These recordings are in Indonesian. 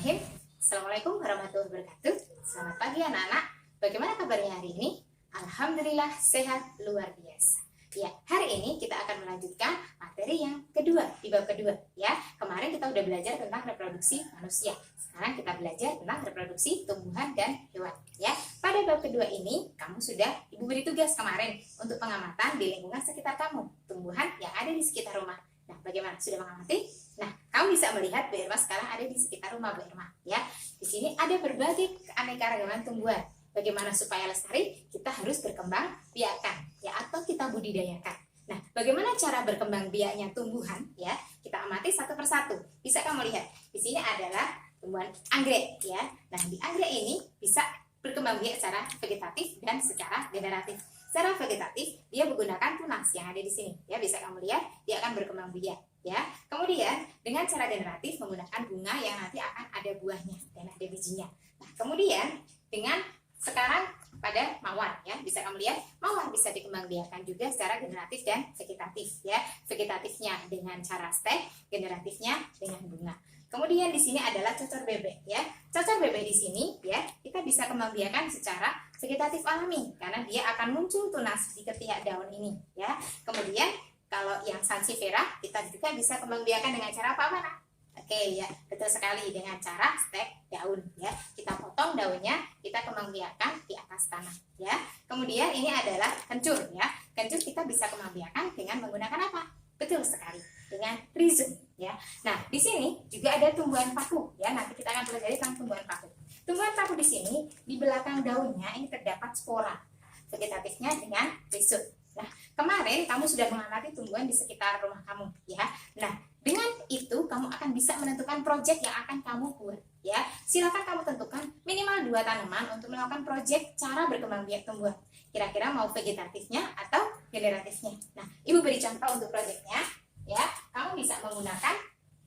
Bismillahirrahmanirrahim. Assalamualaikum warahmatullahi wabarakatuh. Selamat pagi anak-anak. Bagaimana kabarnya hari ini? Alhamdulillah sehat luar biasa. Ya, hari ini kita akan melanjutkan materi yang kedua di bab kedua. Ya, kemarin kita udah belajar tentang reproduksi manusia. Sekarang kita belajar tentang reproduksi tumbuhan dan hewan. Ya, pada bab kedua ini kamu sudah ibu beri tugas kemarin untuk pengamatan di lingkungan sekitar kamu, tumbuhan yang ada di sekitar rumah. Nah, bagaimana? Sudah mengamati? Nah, kamu bisa melihat Bu Irma sekarang ada di sekitar rumah Bu Irma. Ya, di sini ada berbagai keanekaragaman tumbuhan. Bagaimana supaya lestari? Kita harus berkembang biakan, ya, atau kita budidayakan. Nah, bagaimana cara berkembang biaknya tumbuhan? Ya, kita amati satu persatu. Bisa kamu lihat? Di sini adalah tumbuhan anggrek, ya. Nah, di anggrek ini bisa berkembang biak secara vegetatif dan secara generatif. Secara vegetatif, dia menggunakan tunas yang ada di sini. Ya, bisa kamu lihat, dia akan berkembang biak. Ya, kemudian dengan cara generatif menggunakan bunga yang nanti akan ada buahnya dan ada bijinya. Nah, kemudian dengan sekarang pada mawar, ya, bisa kamu lihat mawar bisa dikembangbiakan juga secara generatif dan vegetatif, ya. Vegetatifnya dengan cara stek, generatifnya dengan bunga. Kemudian di sini adalah cocor bebek, ya. Cocor bebek di sini, ya, kita bisa kembangbiakan secara vegetatif alami karena dia akan muncul tunas di ketiak daun ini, ya. Kemudian kalau yang sansevieria kita juga bisa kembangbiakan dengan cara apa, mana? Oke, ya, betul sekali, dengan cara stek daun, ya. Kita potong daunnya, kita kembangbiakan di atas tanah, ya. Kemudian ini adalah kencur, ya. Kencur kita bisa kembangbiakan dengan menggunakan apa? Betul sekali, dengan rhizome, ya. Nah, di sini juga ada tumbuhan paku, ya. Nanti kita akan pelajari tentang tumbuhan paku. Tumbuhan paku di sini di belakang daunnya ini terdapat spora. Vegetatifnya dengan rhizome. Nah, kemarin kamu sudah mengamati tumbuhan di sekitar rumah kamu, ya. Nah, dengan itu kamu akan bisa menentukan proyek yang akan kamu buat, ya. Silakan kamu tentukan minimal 2 tanaman untuk melakukan proyek cara berkembang biak tumbuhan. Kira-kira mau vegetatifnya atau generatifnya. Nah, Ibu beri contoh untuk proyeknya, ya. Kamu bisa menggunakan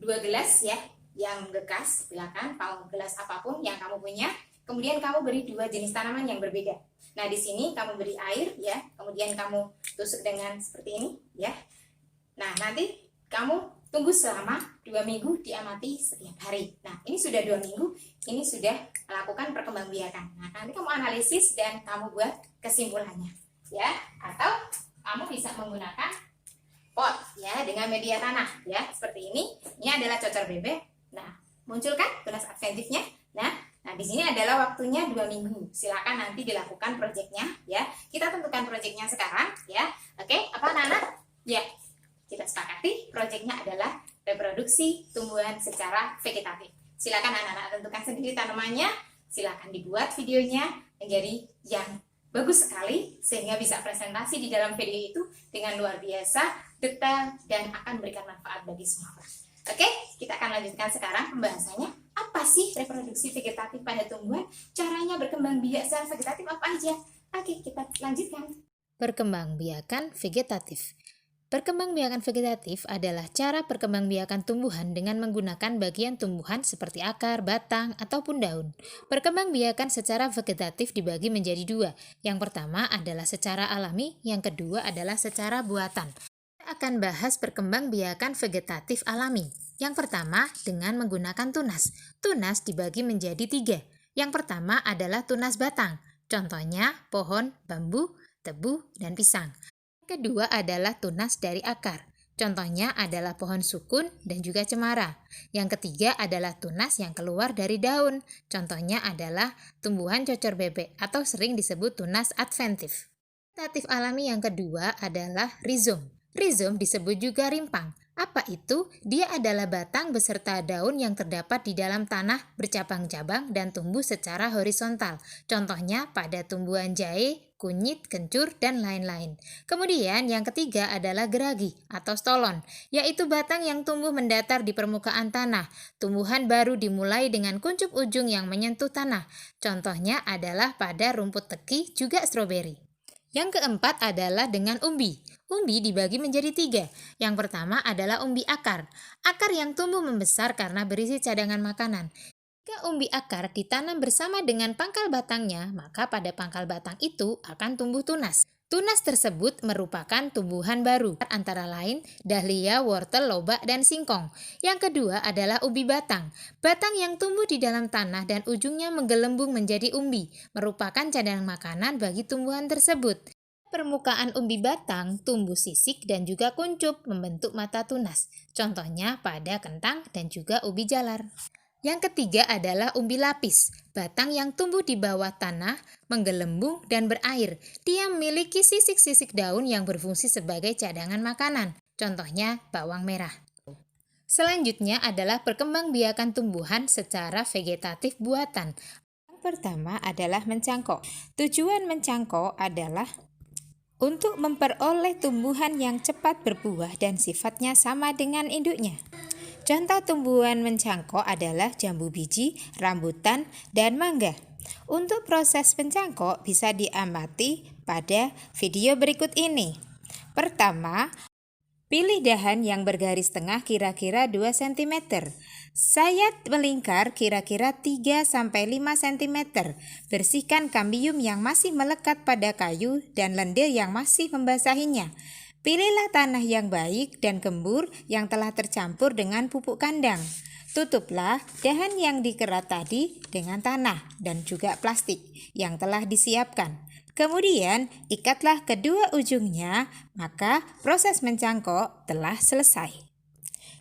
2 gelas, ya, yang bekas, silakan mau gelas apapun yang kamu punya. Kemudian kamu beri 2 jenis tanaman yang berbeda. Nah, di sini kamu beri air, ya. Kemudian kamu tusuk dengan seperti ini, ya. Nah, nanti kamu tunggu selama 2 minggu, diamati setiap hari. Nah, ini sudah 2 minggu, ini sudah melakukan perkembangbiakan. Nah, nanti kamu analisis dan kamu buat kesimpulannya, ya. Atau kamu bisa menggunakan pot, ya, dengan media tanah, ya, seperti ini. Ini adalah cocor bebek. Nah, munculkan tunas adventifnya. Nah, di sini adalah waktunya 2 minggu. Silakan nanti dilakukan proyeknya, ya. Kita tentukan proyeknya sekarang, ya. Oke, apa anak-anak? Ya. Kita sepakati proyeknya adalah reproduksi tumbuhan secara vegetatif. Silakan anak-anak tentukan sendiri tanamannya. Silakan dibuat videonya menjadi yang bagus sekali sehingga bisa presentasi di dalam video itu dengan luar biasa, detail, dan akan memberikan manfaat bagi semua orang. Oke, kita akan lanjutkan sekarang pembahasannya. Apa sih reproduksi vegetatif pada tumbuhan? Caranya berkembang biak secara vegetatif apa aja? Oke, kita lanjutkan. Perkembangbiakan vegetatif. Perkembangbiakan vegetatif adalah cara perkembangbiakan tumbuhan dengan menggunakan bagian tumbuhan seperti akar, batang, ataupun daun. Perkembangbiakan secara vegetatif dibagi menjadi 2. Yang pertama adalah secara alami, yang kedua adalah secara buatan. Kita akan bahas perkembangbiakan vegetatif alami. Yang pertama dengan menggunakan tunas. Tunas dibagi menjadi 3. Yang pertama adalah tunas batang. Contohnya pohon, bambu, tebu, dan pisang. Kedua adalah tunas dari akar. Contohnya adalah pohon sukun dan juga cemara. Yang ketiga adalah tunas yang keluar dari daun. Contohnya adalah tumbuhan cocor bebek atau sering disebut tunas adventif. Vegetatif alami yang kedua adalah rhizome. Rhizome disebut juga rimpang. Apa itu? Dia adalah batang beserta daun yang terdapat di dalam tanah bercabang-cabang dan tumbuh secara horizontal. Contohnya pada tumbuhan jahe, kunyit, kencur, dan lain-lain. Kemudian yang ketiga adalah geragi atau stolon, yaitu batang yang tumbuh mendatar di permukaan tanah. Tumbuhan baru dimulai dengan kuncup ujung yang menyentuh tanah. Contohnya adalah pada rumput teki juga stroberi. Yang keempat adalah dengan umbi. Umbi dibagi menjadi 3. Yang pertama adalah umbi akar. Akar yang tumbuh membesar karena berisi cadangan makanan. Jika umbi akar ditanam bersama dengan pangkal batangnya, maka pada pangkal batang itu akan tumbuh tunas. Tunas tersebut merupakan tumbuhan baru, antara lain dahlia, wortel, lobak, dan singkong. Yang kedua adalah ubi batang. Batang yang tumbuh di dalam tanah dan ujungnya menggelembung menjadi umbi, merupakan cadangan makanan bagi tumbuhan tersebut. Permukaan umbi batang tumbuh sisik dan juga kuncup membentuk mata tunas. Contohnya pada kentang dan juga ubi jalar. Yang ketiga adalah umbi lapis, batang yang tumbuh di bawah tanah, menggelembung dan berair. Dia memiliki sisik-sisik daun yang berfungsi sebagai cadangan makanan, contohnya bawang merah. Selanjutnya adalah perkembangbiakan tumbuhan secara vegetatif buatan. Yang pertama adalah mencangkok. Tujuan mencangkok adalah untuk memperoleh tumbuhan yang cepat berbuah dan sifatnya sama dengan induknya. Contoh tumbuhan mencangkok adalah jambu biji, rambutan, dan mangga. Untuk proses mencangkok bisa diamati pada video berikut ini. Pertama, pilih dahan yang bergaris tengah kira-kira 2 cm. Sayat melingkar kira-kira 3-5 cm. Bersihkan kambium yang masih melekat pada kayu dan lendir yang masih membasahinya. Pilihlah tanah yang baik dan gembur yang telah tercampur dengan pupuk kandang. Tutuplah dahan yang dikerat tadi dengan tanah dan juga plastik yang telah disiapkan. Kemudian ikatlah kedua ujungnya, maka proses mencangkok telah selesai.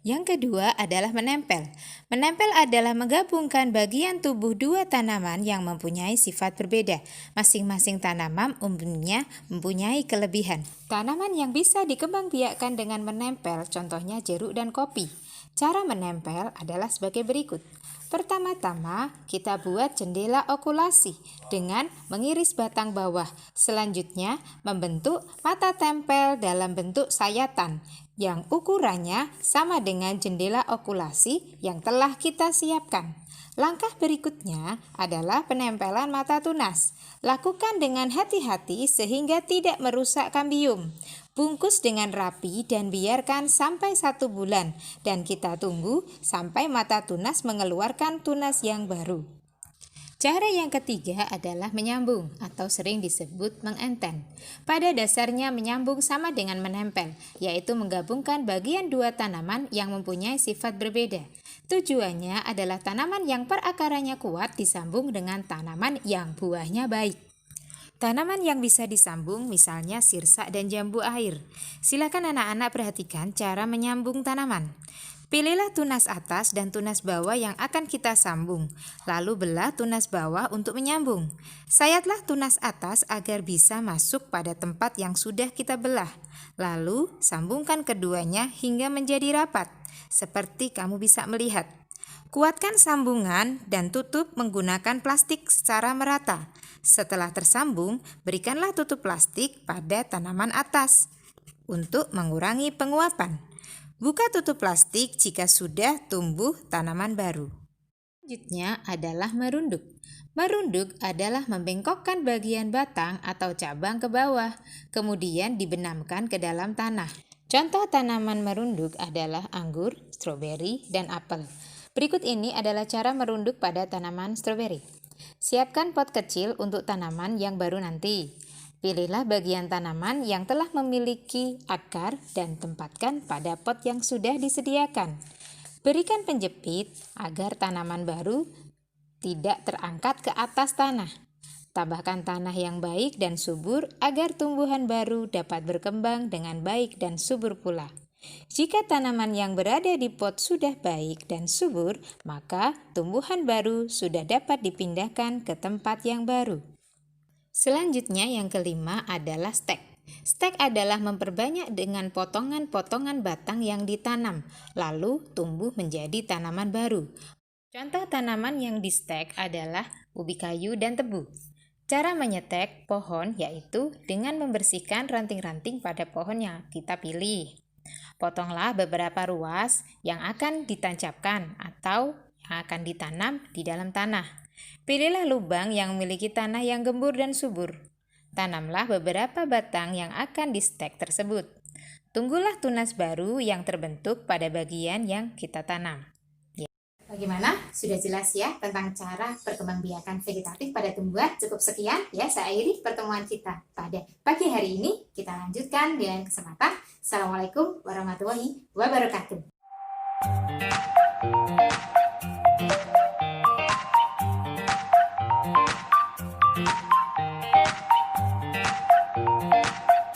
Yang kedua adalah menempel. Menempel adalah menggabungkan bagian tubuh dua tanaman yang mempunyai sifat berbeda. Masing-masing tanaman umumnya mempunyai kelebihan. Tanaman yang bisa dikembangbiakkan dengan menempel, contohnya jeruk dan kopi. Cara menempel adalah sebagai berikut. Pertama-tama, kita buat jendela okulasi dengan mengiris batang bawah. Selanjutnya, membentuk mata tempel dalam bentuk sayatan yang ukurannya sama dengan jendela okulasi yang telah kita siapkan. Langkah berikutnya adalah penempelan mata tunas. Lakukan dengan hati-hati sehingga tidak merusak kambium. Bungkus dengan rapi dan biarkan sampai 1 bulan dan kita tunggu sampai mata tunas mengeluarkan tunas yang baru. Cara yang ketiga adalah menyambung atau sering disebut mengenten. Pada dasarnya menyambung sama dengan menempel, yaitu menggabungkan bagian dua tanaman yang mempunyai sifat berbeda. Tujuannya adalah tanaman yang perakarannya kuat disambung dengan tanaman yang buahnya baik. Tanaman yang bisa disambung misalnya sirsak dan jambu air. Silakan anak-anak perhatikan cara menyambung tanaman. Pilihlah tunas atas dan tunas bawah yang akan kita sambung, lalu belah tunas bawah untuk menyambung. Sayatlah tunas atas agar bisa masuk pada tempat yang sudah kita belah, lalu sambungkan keduanya hingga menjadi rapat, seperti kamu bisa melihat. Kuatkan sambungan dan tutup menggunakan plastik secara merata. Setelah tersambung, berikanlah tutup plastik pada tanaman atas untuk mengurangi penguapan. Buka tutup plastik jika sudah tumbuh tanaman baru. Selanjutnya adalah merunduk. Merunduk adalah membengkokkan bagian batang atau cabang ke bawah, kemudian dibenamkan ke dalam tanah. Contoh tanaman merunduk adalah anggur, stroberi, dan apel. Berikut ini adalah cara merunduk pada tanaman stroberi. Siapkan pot kecil untuk tanaman yang baru nanti. Pilihlah bagian tanaman yang telah memiliki akar dan tempatkan pada pot yang sudah disediakan. Berikan penjepit agar tanaman baru tidak terangkat ke atas tanah. Tambahkan tanah yang baik dan subur agar tumbuhan baru dapat berkembang dengan baik dan subur pula. Jika tanaman yang berada di pot sudah baik dan subur, maka tumbuhan baru sudah dapat dipindahkan ke tempat yang baru. Selanjutnya yang kelima adalah stek. Stek adalah memperbanyak dengan potongan-potongan batang yang ditanam, lalu tumbuh menjadi tanaman baru. Contoh tanaman yang di stek adalah ubi kayu dan tebu. Cara menyetek pohon yaitu dengan membersihkan ranting-ranting pada pohon yang kita pilih. Potonglah beberapa ruas yang akan ditancapkan atau yang akan ditanam di dalam tanah. Pilihlah lubang yang memiliki tanah yang gembur dan subur. Tanamlah beberapa batang yang akan di stek tersebut. Tunggulah tunas baru yang terbentuk pada bagian yang kita tanam. Bagaimana? Sudah jelas ya tentang cara perkembangbiakan vegetatif pada tumbuhan? Cukup sekian ya, saya akhiri pertemuan kita pada pagi hari ini. Kita lanjutkan di lain kesempatan. Assalamualaikum warahmatullahi wabarakatuh.